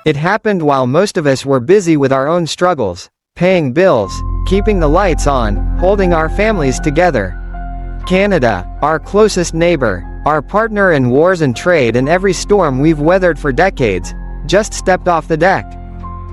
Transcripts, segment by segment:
It happened while most of us were busy with our own struggles, paying bills, keeping the lights on, holding our families together. Canada, our closest neighbor, our partner in wars and trade and every storm we've weathered for decades, just stepped off the deck.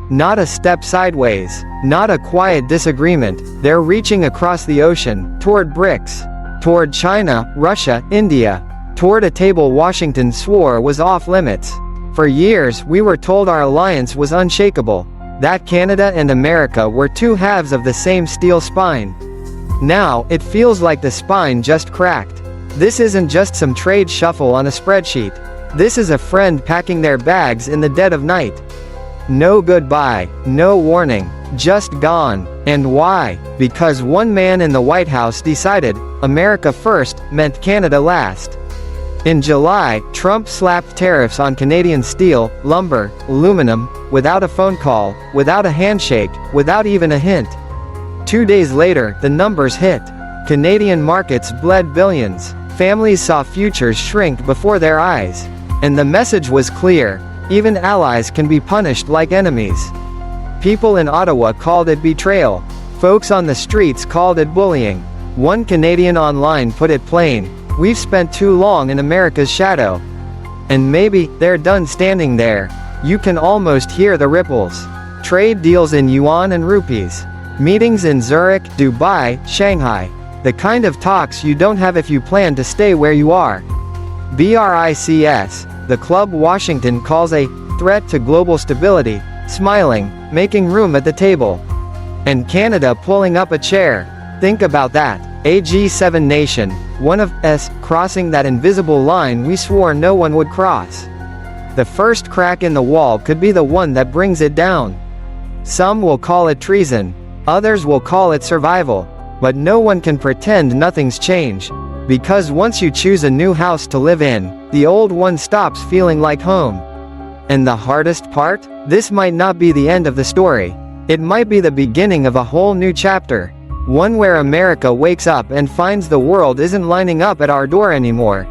Not a step sideways, not a quiet disagreement, they're reaching across the ocean, toward BRICS, toward China, Russia, India, toward a table Washington swore was off limits. For years we were told our alliance was unshakable, that Canada and America were two halves of the same steel spine. Now, it feels like the spine just cracked. This isn't just some trade shuffle on a spreadsheet. This is a friend packing their bags in the dead of night. No goodbye, no warning, just gone. And why? Because one man in the White House decided, America first, meant Canada last. In July, Trump slapped tariffs on Canadian steel, lumber, aluminum, without a phone call, without a handshake, without even a hint. 2 days later, the numbers hit. Canadian markets bled billions. Families saw futures shrink before their eyes. And the message was clear. Even allies can be punished like enemies. People in Ottawa called it betrayal. Folks on the streets called it bullying. One Canadian online put it plain. We've spent too long in America's shadow. And maybe, they're done standing there. You can almost hear the ripples. Trade deals in yuan and rupees. Meetings in Zurich, Dubai, Shanghai. The kind of talks you don't have if you plan to stay where you are. BRICS, the club Washington calls a threat to global stability, smiling, making room at the table. And Canada pulling up a chair. Think about that. A G7 nation, one of us, crossing that invisible line we swore no one would cross. The first crack in the wall could be the one that brings it down. Some will call it treason, others will call it survival, but no one can pretend nothing's changed. Because once you choose a new house to live in, the old one stops feeling like home. And the hardest part? This might not be the end of the story. It might be the beginning of a whole new chapter. One where America wakes up and finds the world isn't lining up at our door anymore.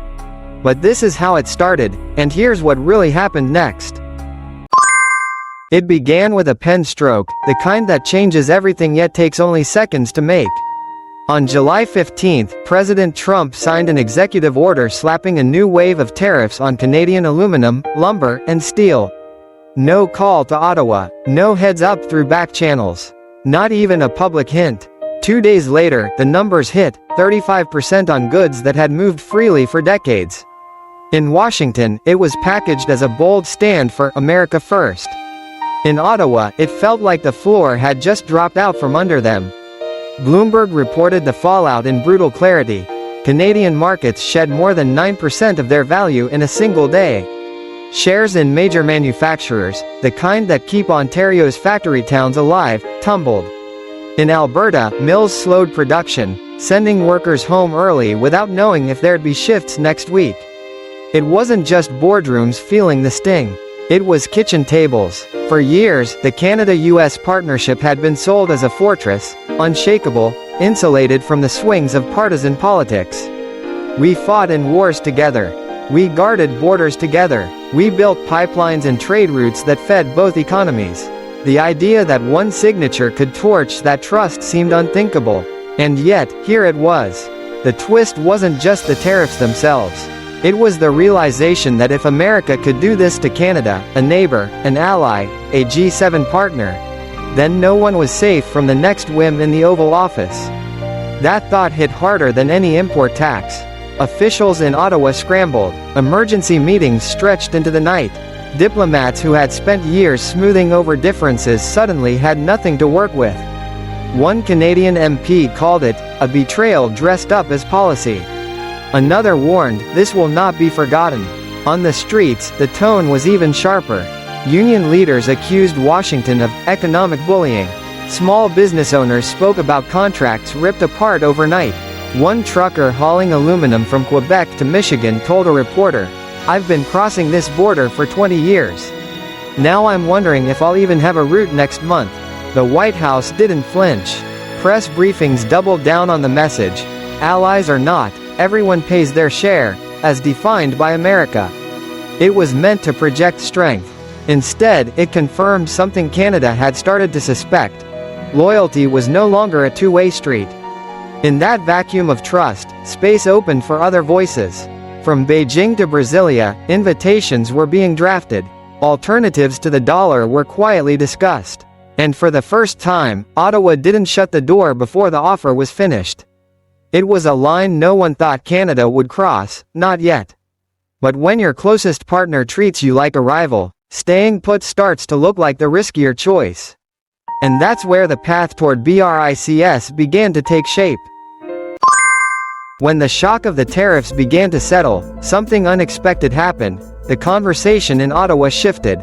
But this is how it started, and here's what really happened next. It began with a pen stroke, the kind that changes everything yet takes only seconds to make. On July 15, President Trump signed an executive order slapping a new wave of tariffs on Canadian aluminum, lumber, and steel. No call to Ottawa, no heads up through back channels. Not even a public hint. 2 days later, the numbers hit, 35% on goods that had moved freely for decades. In Washington, it was packaged as a bold stand for America First. In Ottawa, it felt like the floor had just dropped out from under them. Bloomberg reported the fallout in brutal clarity. Canadian markets shed more than 9% of their value in a single day. Shares in major manufacturers, the kind that keep Ontario's factory towns alive, tumbled. In Alberta, mills slowed production, sending workers home early without knowing if there'd be shifts next week. It wasn't just boardrooms feeling the sting. It was kitchen tables. For years, the Canada-US partnership had been sold as a fortress, unshakable, insulated from the swings of partisan politics. We fought in wars together. We guarded borders together. We built pipelines and trade routes that fed both economies. The idea that one signature could torch that trust seemed unthinkable. And yet, here it was. The twist wasn't just the tariffs themselves. It was the realization that if America could do this to Canada, a neighbor, an ally, a G7 partner, then no one was safe from the next whim in the Oval Office. That thought hit harder than any import tax. Officials in Ottawa scrambled. Emergency meetings stretched into the night. Diplomats who had spent years smoothing over differences suddenly had nothing to work with. One Canadian MP called it a betrayal dressed up as policy. Another warned, this will not be forgotten. On the streets, the tone was even sharper. Union leaders accused Washington of economic bullying. Small business owners spoke about contracts ripped apart overnight. One trucker hauling aluminum from Quebec to Michigan told a reporter, "I've been crossing this border for 20 years. Now I'm wondering if I'll even have a route next month." The White House didn't flinch. Press briefings doubled down on the message. Allies or not, everyone pays their share, as defined by America. It was meant to project strength. Instead, it confirmed something Canada had started to suspect. Loyalty was no longer a two-way street. In that vacuum of trust, space opened for other voices. From Beijing to Brasilia, invitations were being drafted. Alternatives to the dollar were quietly discussed. And for the first time, Ottawa didn't shut the door before the offer was finished. It was a line no one thought Canada would cross, not yet. But when your closest partner treats you like a rival, staying put starts to look like the riskier choice. And that's where the path toward BRICS began to take shape. When the shock of the tariffs began to settle, something unexpected happened. The conversation in Ottawa shifted.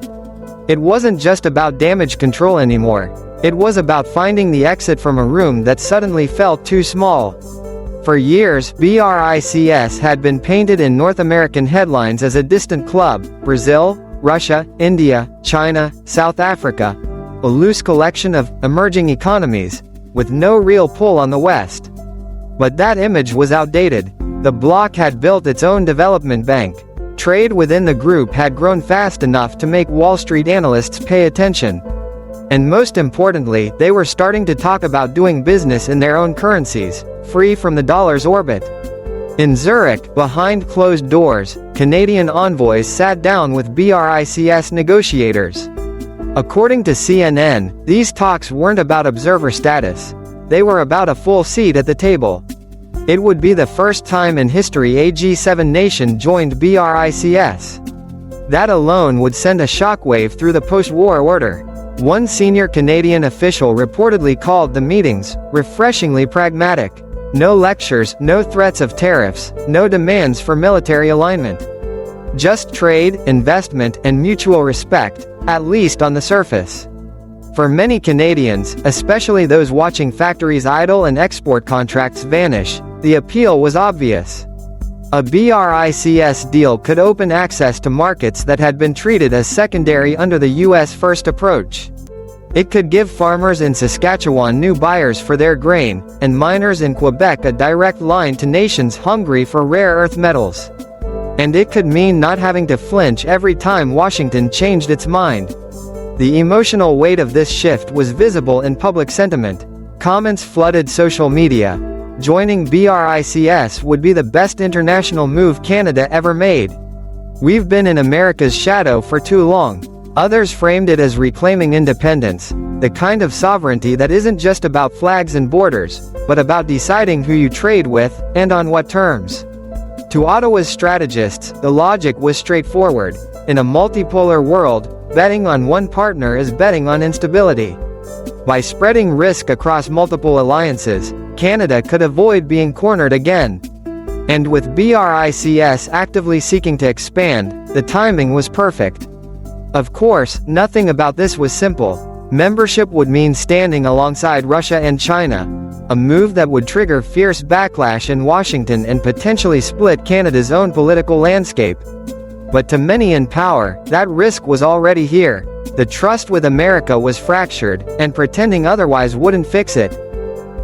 It wasn't just about damage control anymore. It was about finding the exit from a room that suddenly felt too small. For years, BRICS had been painted in North American headlines as a distant club: Brazil, Russia, India, China, South Africa. A loose collection of emerging economies, with no real pull on the West. But that image was outdated. The bloc had built its own development bank. Trade within the group had grown fast enough to make Wall Street analysts pay attention. And most importantly, they were starting to talk about doing business in their own currencies, free from the dollar's orbit. In Zurich, behind closed doors, Canadian envoys sat down with BRICS negotiators. According to CNN, these talks weren't about observer status. They were about a full seat at the table. It would be the first time in history a G7 nation joined BRICS. That alone would send a shockwave through the post-war order. One senior Canadian official reportedly called the meetings refreshingly pragmatic. No lectures, no threats of tariffs, no demands for military alignment. Just trade, investment, and mutual respect, at least on the surface. For many Canadians, especially those watching factories idle and export contracts vanish, the appeal was obvious. A BRICS deal could open access to markets that had been treated as secondary under the U.S. First approach. It could give farmers in Saskatchewan new buyers for their grain, and miners in Quebec a direct line to nations hungry for rare earth metals. And it could mean not having to flinch every time Washington changed its mind. The emotional weight of this shift was visible in public sentiment. Comments flooded social media. Joining BRICS would be the best international move Canada ever made. We've been in America's shadow for too long. Others framed it as reclaiming independence, the kind of sovereignty that isn't just about flags and borders, but about deciding who you trade with, and on what terms. To Ottawa's strategists, the logic was straightforward. In a multipolar world, betting on one partner is betting on instability. By spreading risk across multiple alliances, Canada could avoid being cornered again. And with BRICS actively seeking to expand, the timing was perfect. Of course, nothing about this was simple. Membership would mean standing alongside Russia and China, a move that would trigger fierce backlash in Washington and potentially split Canada's own political landscape. But to many in power, that risk was already here. The trust with America was fractured, and pretending otherwise wouldn't fix it.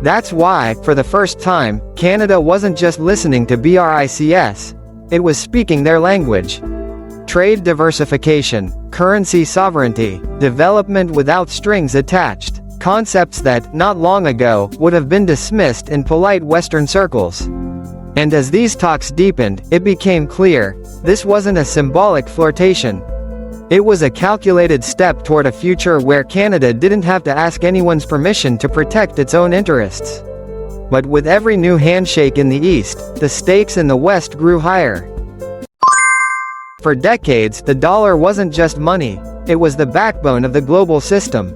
That's why, for the first time, Canada wasn't just listening to BRICS. It was speaking their language. Trade diversification, currency sovereignty, development without strings attached. Concepts that, not long ago, would have been dismissed in polite Western circles. And as these talks deepened, it became clear, this wasn't a symbolic flirtation. It was a calculated step toward a future where Canada didn't have to ask anyone's permission to protect its own interests. But with every new handshake in the East, the stakes in the West grew higher. For decades, the dollar wasn't just money, it was the backbone of the global system.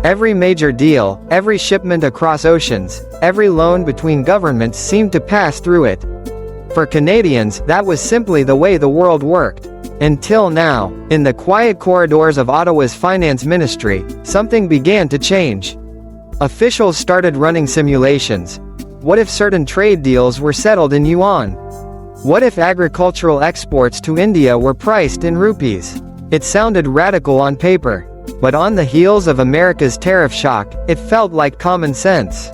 Every major deal, every shipment across oceans, every loan between governments seemed to pass through it. For Canadians, that was simply the way the world worked. Until now, in the quiet corridors of Ottawa's finance ministry, something began to change. Officials started running simulations. What if certain trade deals were settled in yuan? What if agricultural exports to India were priced in rupees? It sounded radical on paper. But on the heels of America's tariff shock, it felt like common sense.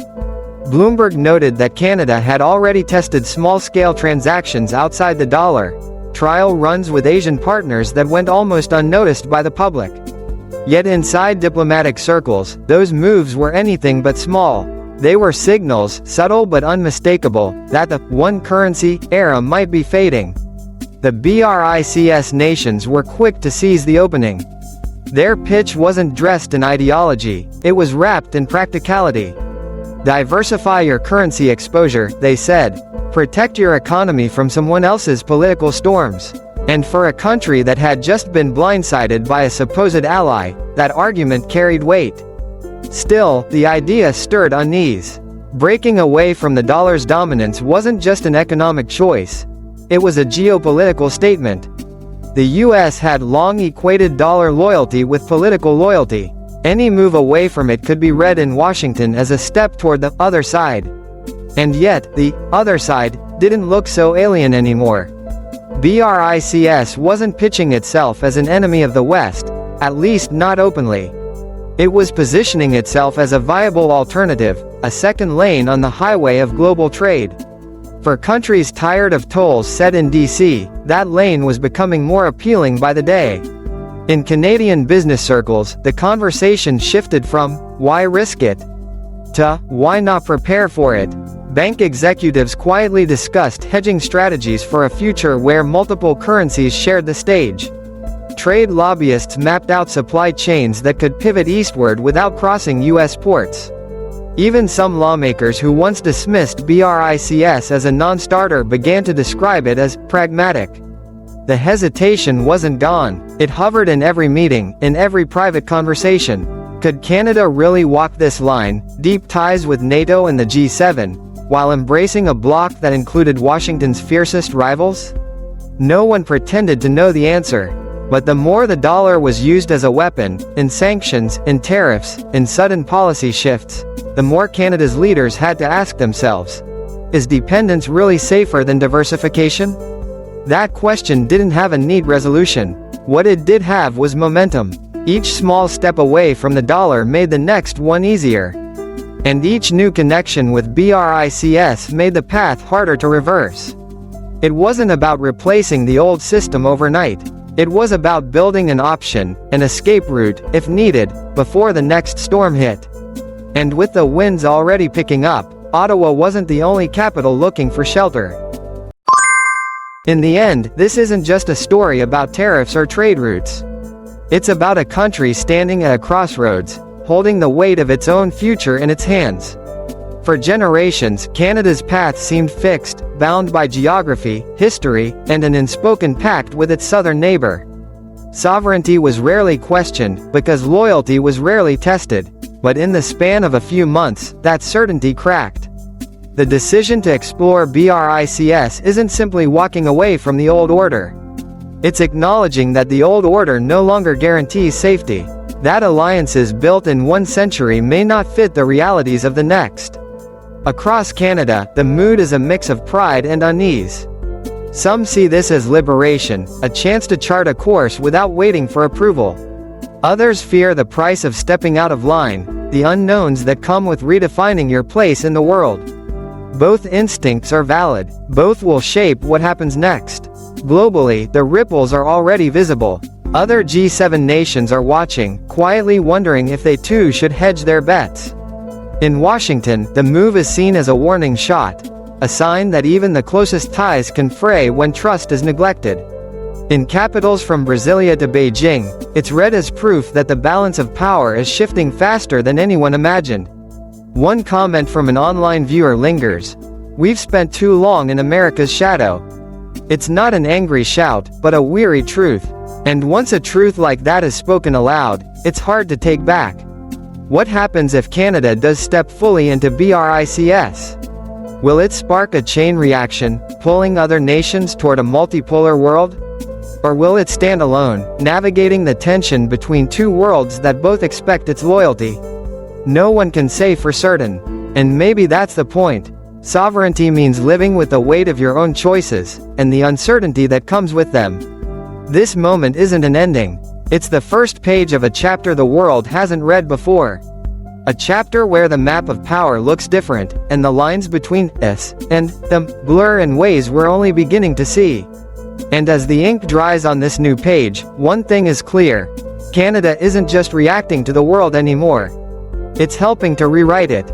Bloomberg noted that Canada had already tested small-scale transactions outside the dollar. trial runs with Asian partners that went almost unnoticed by the public. Yet inside diplomatic circles, those moves were anything but small. They were signals, subtle but unmistakable, that the one currency era might be fading. The BRICS nations were quick to seize the opening. Their pitch wasn't dressed in ideology, it was wrapped in practicality. Diversify your currency exposure, they said. Protect your economy from someone else's political storms. And for a country that had just been blindsided by a supposed ally, that argument carried weight. Still, the idea stirred unease. Breaking away from the dollar's dominance wasn't just an economic choice. It was a geopolitical statement. The US had long equated dollar loyalty with political loyalty. Any move away from it could be read in Washington as a step toward the other side. And yet, the other side didn't look so alien anymore. BRICS wasn't pitching itself as an enemy of the West, at least not openly. It was positioning itself as a viable alternative, a second lane on the highway of global trade. For countries tired of tolls set in DC, that lane was becoming more appealing by the day. In Canadian business circles, the conversation shifted from, "Why risk it?" to, "Why not prepare for it?" Bank executives quietly discussed hedging strategies for a future where multiple currencies shared the stage. Trade lobbyists mapped out supply chains that could pivot eastward without crossing US ports. Even some lawmakers who once dismissed BRICS as a non-starter began to describe it as pragmatic. The hesitation wasn't gone, it hovered in every meeting, in every private conversation. Could Canada really walk this line, deep ties with NATO and the G7, while embracing a bloc that included Washington's fiercest rivals? No one pretended to know the answer. But the more the dollar was used as a weapon, in sanctions, in tariffs, in sudden policy shifts, the more Canada's leaders had to ask themselves, is dependence really safer than diversification? That question didn't have a neat resolution. What it did have was momentum. Each small step away from the dollar made the next one easier. And each new connection with BRICS made the path harder to reverse. It wasn't about replacing the old system overnight. It was about building an option, an escape route, if needed, before the next storm hit. And with the winds already picking up, Ottawa wasn't the only capital looking for shelter. In the end, this isn't just a story about tariffs or trade routes. It's about a country standing at a crossroads, holding the weight of its own future in its hands. For generations, Canada's path seemed fixed, bound by geography, history, and an unspoken pact with its southern neighbor. Sovereignty was rarely questioned, because loyalty was rarely tested. But in the span of a few months, that certainty cracked. The decision to explore BRICS isn't simply walking away from the old order. It's acknowledging that the old order no longer guarantees safety. That alliances built in one century may not fit the realities of the next. Across Canada, the mood is a mix of pride and unease. Some see this as liberation, a chance to chart a course without waiting for approval. Others fear the price of stepping out of line, the unknowns that come with redefining your place in the world. Both instincts are valid, both will shape what happens next. Globally, the ripples are already visible. Other G7 nations are watching, quietly wondering if they too should hedge their bets. In Washington, the move is seen as a warning shot, a sign that even the closest ties can fray when trust is neglected. In capitals from Brasilia to Beijing, it's read as proof that the balance of power is shifting faster than anyone imagined. One comment from an online viewer lingers: "We've spent too long in America's shadow." It's not an angry shout, but a weary truth. And once a truth like that is spoken aloud, it's hard to take back. What happens if Canada does step fully into BRICS? Will it spark a chain reaction, pulling other nations toward a multipolar world? Or will it stand alone, navigating the tension between two worlds that both expect its loyalty? No one can say for certain. And maybe that's the point. Sovereignty means living with the weight of your own choices, and the uncertainty that comes with them. This moment isn't an ending. It's the first page of a chapter the world hasn't read before. A chapter where the map of power looks different, and the lines between us and them blur in ways we're only beginning to see. And as the ink dries on this new page, one thing is clear. Canada isn't just reacting to the world anymore. It's helping to rewrite it.